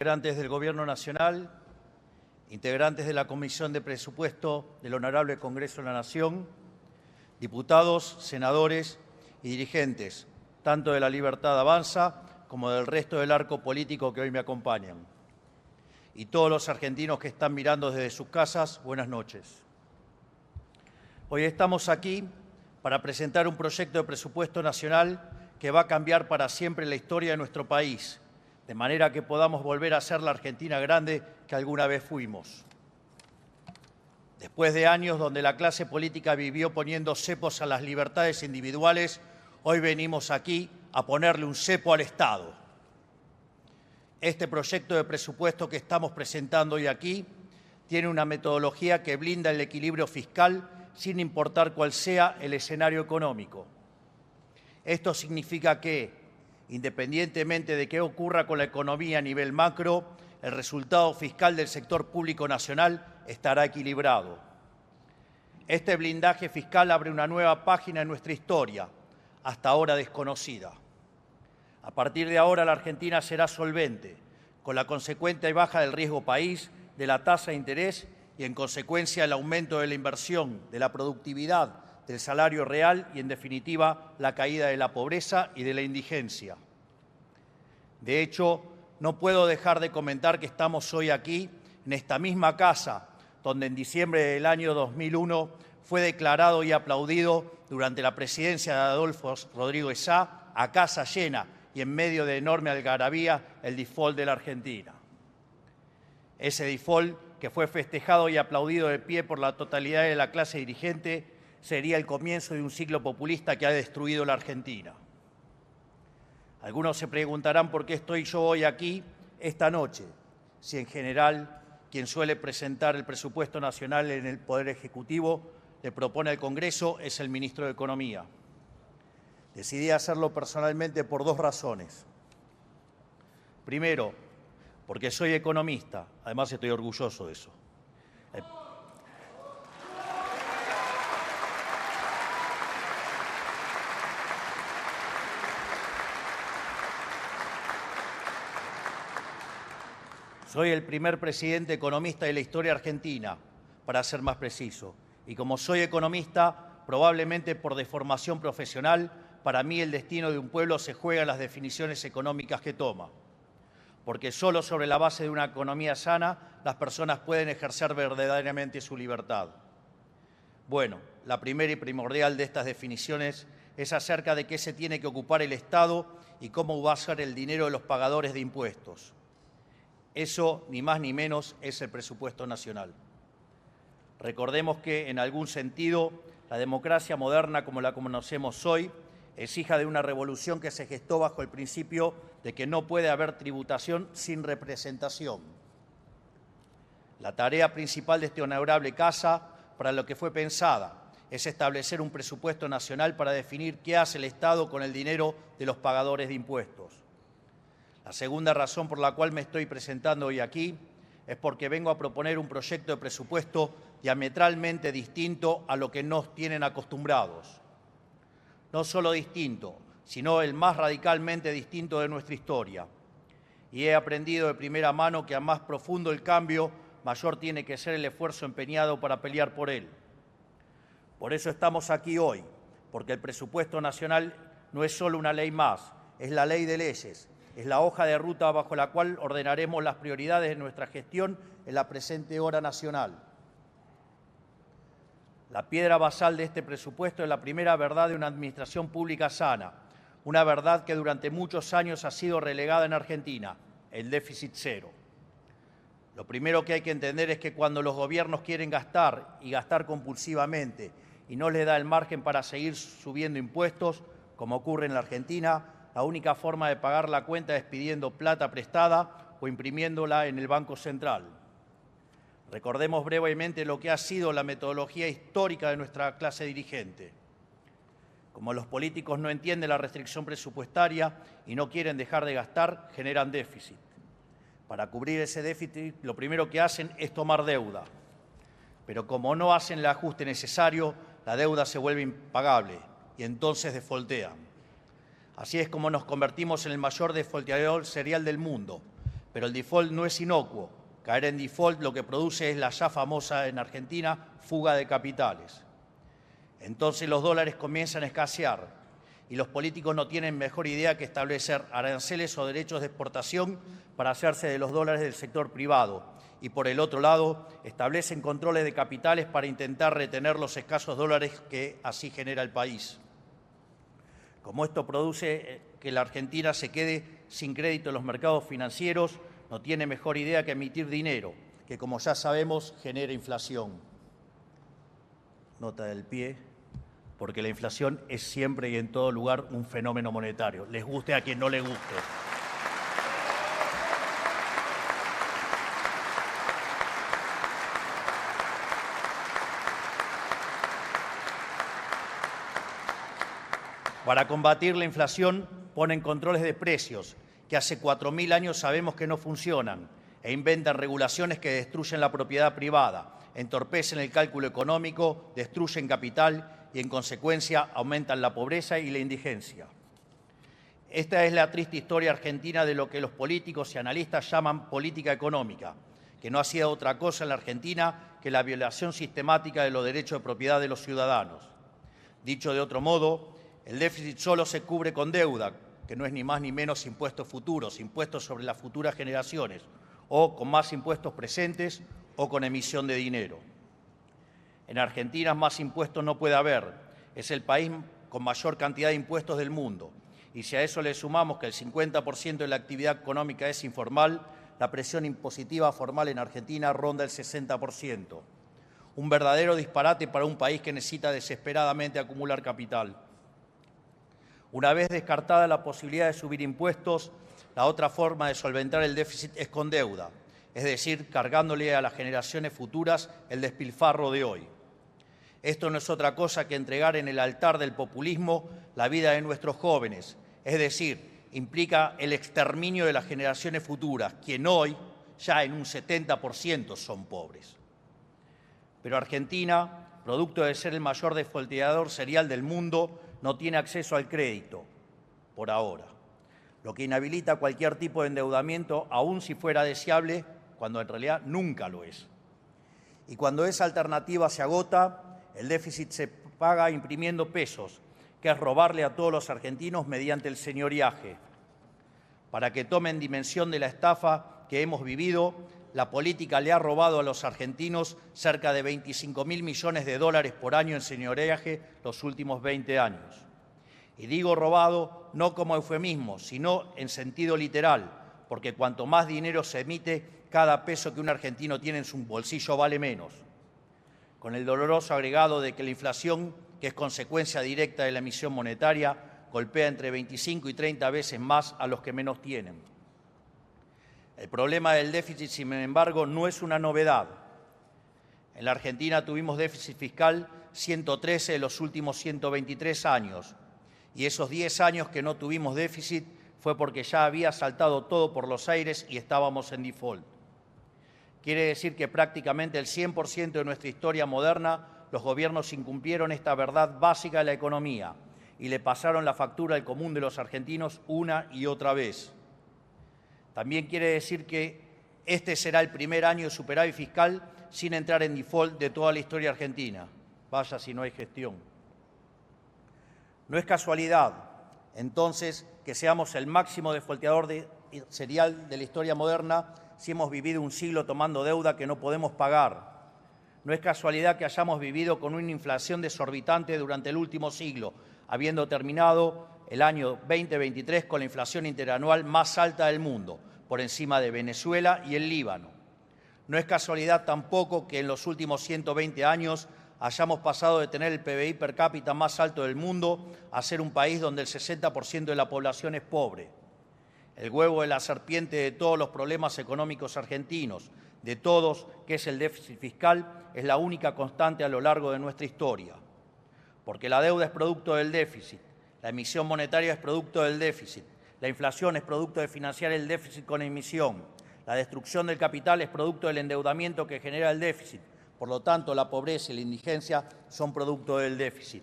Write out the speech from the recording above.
Integrantes del Gobierno Nacional, integrantes de la Comisión de Presupuesto del Honorable Congreso de la Nación, diputados, senadores y dirigentes, tanto de La Libertad Avanza como del resto del arco político que hoy me acompañan. Y todos los argentinos que están mirando desde sus casas, buenas noches. Hoy estamos aquí para presentar un proyecto de presupuesto nacional que va a cambiar para siempre la historia de nuestro país, de manera que podamos volver a ser la Argentina grande que alguna vez fuimos. Después de años donde la clase política vivió poniendo cepos a las libertades individuales, hoy venimos aquí a ponerle un cepo al Estado. Este proyecto de presupuesto que estamos presentando hoy aquí tiene una metodología que blinda el equilibrio fiscal sin importar cuál sea el escenario económico. Esto significa que, independientemente de qué ocurra con la economía a nivel macro, el resultado fiscal del sector público nacional estará equilibrado. Este blindaje fiscal abre una nueva página en nuestra historia, hasta ahora desconocida. A partir de ahora, la Argentina será solvente, con la consecuente baja del riesgo país, de la tasa de interés y, en consecuencia, el aumento de la inversión, de la productividad, del salario real y, en definitiva, la caída de la pobreza y de la indigencia. De hecho, no puedo dejar de comentar que estamos hoy aquí, en esta misma casa, donde en diciembre del año 2001 fue declarado y aplaudido durante la presidencia de Adolfo Rodríguez Sá, a casa llena y en medio de enorme algarabía, el default de la Argentina. Ese default, que fue festejado y aplaudido de pie por la totalidad de la clase dirigente, sería el comienzo de un ciclo populista que ha destruido la Argentina. Algunos se preguntarán por qué estoy yo hoy aquí, esta noche, si en general quien suele presentar el presupuesto nacional en el Poder Ejecutivo le propone al Congreso es el ministro de Economía. Decidí hacerlo personalmente por dos razones. Primero, porque soy economista, además estoy orgulloso de eso. Soy el primer presidente economista de la historia argentina, para ser más preciso. Y como soy economista, probablemente por deformación profesional, para mí el destino de un pueblo se juega en las definiciones económicas que toma. Porque solo sobre la base de una economía sana, las personas pueden ejercer verdaderamente su libertad. Bueno, la primera y primordial de estas definiciones es acerca de qué se tiene que ocupar el Estado y cómo va a ser el dinero de los pagadores de impuestos. Eso, ni más ni menos, es el presupuesto nacional. Recordemos que, en algún sentido, la democracia moderna, como la conocemos hoy, es hija de una revolución que se gestó bajo el principio de que no puede haber tributación sin representación. La tarea principal de esta honorable casa, para lo que fue pensada, es establecer un presupuesto nacional para definir qué hace el Estado con el dinero de los pagadores de impuestos. La segunda razón por la cual me estoy presentando hoy aquí es porque vengo a proponer un proyecto de presupuesto diametralmente distinto a lo que nos tienen acostumbrados. No solo distinto, sino el más radicalmente distinto de nuestra historia. Y he aprendido de primera mano que a más profundo el cambio, mayor tiene que ser el esfuerzo empeñado para pelear por él. Por eso estamos aquí hoy, porque el presupuesto nacional no es solo una ley más, es la ley de leyes. Es la hoja de ruta bajo la cual ordenaremos las prioridades de nuestra gestión en la presente hora nacional. La piedra basal de este presupuesto es la primera verdad de una administración pública sana, una verdad que durante muchos años ha sido relegada en Argentina, el déficit cero. Lo primero que hay que entender es que cuando los gobiernos quieren gastar y gastar compulsivamente y no les da el margen para seguir subiendo impuestos, como ocurre en la Argentina, la única forma de pagar la cuenta es pidiendo plata prestada o imprimiéndola en el Banco Central. Recordemos brevemente lo que ha sido la metodología histórica de nuestra clase dirigente. Como los políticos no entienden la restricción presupuestaria y no quieren dejar de gastar, generan déficit. Para cubrir ese déficit, lo primero que hacen es tomar deuda. Pero como no hacen el ajuste necesario, la deuda se vuelve impagable y entonces defaultean. Así es como nos convertimos en el mayor defaulteador serial del mundo, Pero el default no es inocuo. Caer en default lo que produce es la ya famosa en Argentina fuga de capitales. Entonces los dólares comienzan a escasear y los políticos no tienen mejor idea que establecer aranceles o derechos de exportación para hacerse de los dólares del sector privado. Y por el otro lado, establecen controles de capitales para intentar retener los escasos dólares que así genera el país. Como esto produce que la Argentina se quede sin crédito en los mercados financieros, no tiene mejor idea que emitir dinero, que como ya sabemos genera inflación. Nota del pie, porque la inflación es siempre y en todo lugar un fenómeno monetario, les guste a quien no le guste. Para combatir la inflación, ponen controles de precios, que hace 4.000 años sabemos que no funcionan, e inventan regulaciones que destruyen la propiedad privada, entorpecen el cálculo económico, destruyen capital y, en consecuencia, aumentan la pobreza y la indigencia. Esta es la triste historia argentina de lo que los políticos y analistas llaman política económica, que no ha sido otra cosa en la Argentina que la violación sistemática de los derechos de propiedad de los ciudadanos. Dicho de otro modo, el déficit solo se cubre con deuda, que no es ni más ni menos impuestos futuros, impuestos sobre las futuras generaciones, o con más impuestos presentes o con emisión de dinero. En Argentina más impuestos no puede haber, es el país con mayor cantidad de impuestos del mundo. Y si a eso le sumamos que el 50% de la actividad económica es informal, la presión impositiva formal en Argentina ronda el 60%. Un verdadero disparate para un país que necesita desesperadamente acumular capital. Una vez descartada la posibilidad de subir impuestos, la otra forma de solventar el déficit es con deuda, es decir, cargándole a las generaciones futuras el despilfarro de hoy. Esto no es otra cosa que entregar en el altar del populismo la vida de nuestros jóvenes, es decir, implica el exterminio de las generaciones futuras, quien hoy ya en un 70% son pobres. Pero Argentina, producto de ser el mayor defolteador serial del mundo, no tiene acceso al crédito, por ahora, lo que inhabilita cualquier tipo de endeudamiento, aun si fuera deseable, cuando en realidad nunca lo es. Y cuando esa alternativa se agota, el déficit se paga imprimiendo pesos, que es robarle a todos los argentinos mediante el señoriaje. Para que tomen dimensión de la estafa que hemos vivido, la política le ha robado a los argentinos cerca de 25.000 millones de dólares por año en señoriaje los últimos 20 años. Y digo robado no como eufemismo, sino en sentido literal, porque cuanto más dinero se emite, cada peso que un argentino tiene en su bolsillo vale menos. Con el doloroso agregado de que la inflación, que es consecuencia directa de la emisión monetaria, golpea entre 25 y 30 veces más a los que menos tienen. El problema del déficit, sin embargo, no es una novedad. En la Argentina tuvimos déficit fiscal 113 de los últimos 123 años, y esos 10 años que no tuvimos déficit fue porque ya había saltado todo por los aires y estábamos en default. Quiere decir que prácticamente el 100% de nuestra historia moderna los gobiernos incumplieron esta verdad básica de la economía y le pasaron la factura al común de los argentinos una y otra vez. También quiere decir que este será el primer año de superávit fiscal sin entrar en default de toda la historia argentina. Vaya si no hay gestión. No es casualidad, entonces, que seamos el máximo defolteador serial de la historia moderna si hemos vivido un siglo tomando deuda que no podemos pagar. No es casualidad que hayamos vivido con una inflación desorbitante durante el último siglo, habiendo terminado el año 2023 con la inflación interanual más alta del mundo, por encima de Venezuela y el Líbano. No es casualidad tampoco que en los últimos 120 años hayamos pasado de tener el PBI per cápita más alto del mundo a ser un país donde el 60% de la población es pobre. El huevo de la serpiente de todos los problemas económicos argentinos, de todos, que es el déficit fiscal, es la única constante a lo largo de nuestra historia. Porque la deuda es producto del déficit, la emisión monetaria es producto del déficit, la inflación es producto de financiar el déficit con emisión, la destrucción del capital es producto del endeudamiento que genera el déficit. Por lo tanto, la pobreza y la indigencia son producto del déficit.